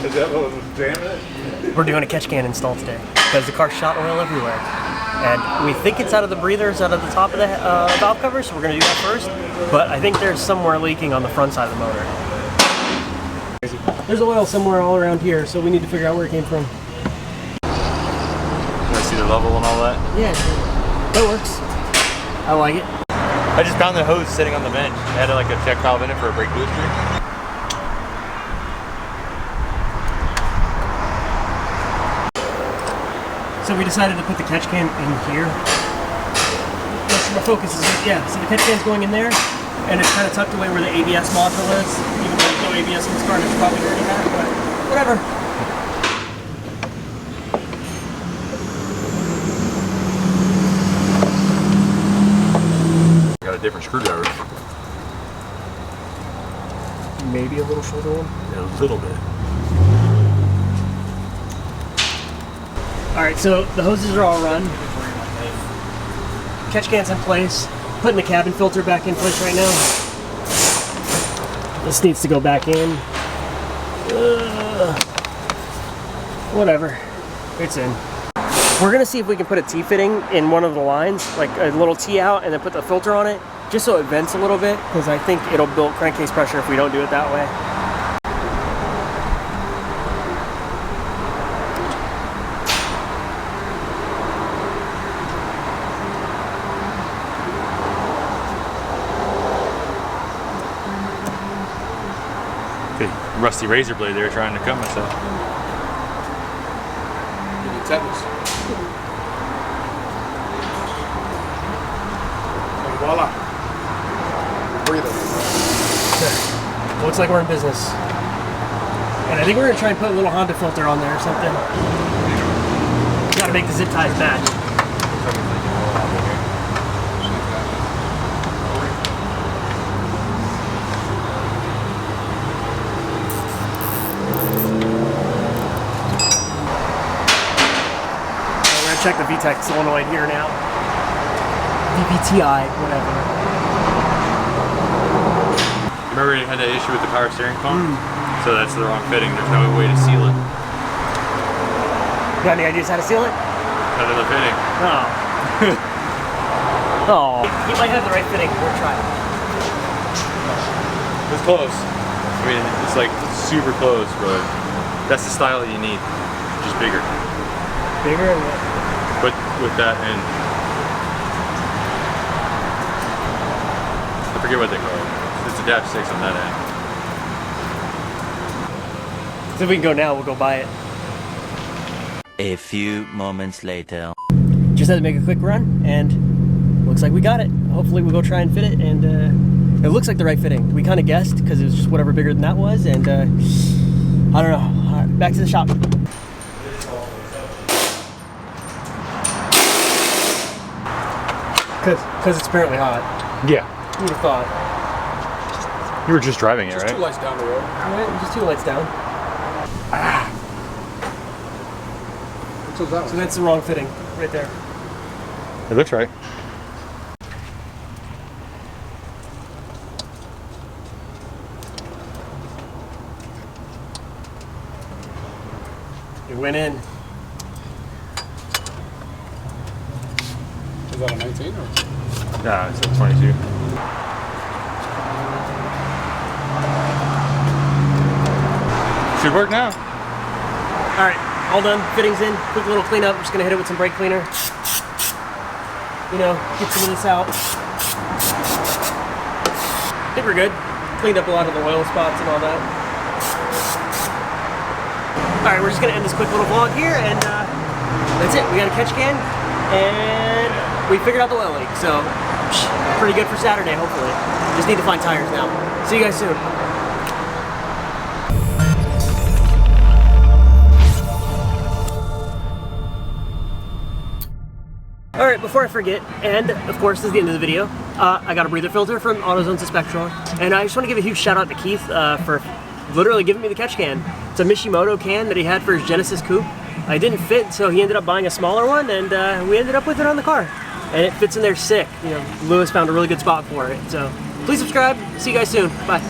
Is that what was jamming it? We're doing a catch can install today because the car shot oil everywhere. And we think it's out of the breathers, out of the top of the valve cover, so we're going to do that first. But I think there's somewhere leaking on the front side of the motor. There's oil somewhere all around here, so we need to figure out where it came from. Can I see the level and all that? Yeah, that works. I like it. I just found the hose sitting on the bench. It had like a check valve in it for a brake booster. So we decided to put the catch can in here. That's where my focus is. Yeah, so the catch can's going in there, and it's kind of tucked away where the ABS module is. Even though there's no ABS in this car, it's probably already that, but whatever. Got a different screwdriver. Maybe a little shorter one? Yeah, a little bit. Alright, so the hoses are all run. Catch can's in place. Putting the cabin filter back in place right now. This needs to go back in. Whatever. It's in. We're gonna see if we can put a T-fitting in one of the lines, like a little T out, and then put the filter on it, just so it vents a little bit, because I think it'll build crankcase pressure if we don't do it that way. Rusty razor blade there trying to cut myself. Give you tetanus. And voila. Breathe it. Looks like we're in business. And I think we're gonna try and put a little Honda filter on there or something. Gotta make the zip ties match. Check the VTEC solenoid here now. VVTI, whatever. Remember you had that issue with the power steering pump? So that's the wrong fitting. There's no way to seal it. Got any ideas how to seal it? Cut in the fitting. Oh. Oh. He might have the right fitting. We'll try it. It's close. I mean, it's like super close, but that's the style that you need. Just bigger. Bigger and what? But with that end, I forget what they call it. It's a dash 6 on that end. So if we can go now, we'll go buy it. A few moments later. Just had to make a quick run, and looks like we got it. Hopefully we'll go try and fit it, and it looks like the right fitting. We kind of guessed, because it was just whatever bigger than that was, and I don't know. All right, back to the shop. Because it's apparently hot. Yeah. You would have thought. You were just driving it, Just right? 2 lights down the road. Alright, just 2 lights down. Ah. So that's the wrong fitting, right there. It looks right. It went in. Is that a 19 or? Nah, it's a 22. Should work now. Alright, all done. Fittings in. Quick little cleanup. I'm just going to hit it with some brake cleaner. You know, get some of this out. I think we're good. Cleaned up a lot of the oil spots and all that. Alright, we're just going to end this quick little vlog here, and that's it. We got a catch can, and we figured out the oil leak, so pretty good for Saturday, hopefully. Just need to find tires now. See you guys soon. Alright, before I forget, and of course this is the end of the video, I got a breather filter from AutoZone's Spectral, and I just want to give a huge shout out to Keith for literally giving me the catch can. It's a Mishimoto can that he had for his Genesis Coupe. I didn't fit, so he ended up buying a smaller one, and we ended up with it on the car. And it fits in there sick. You know, Lewis found a really good spot for it. So please subscribe. See you guys soon. Bye.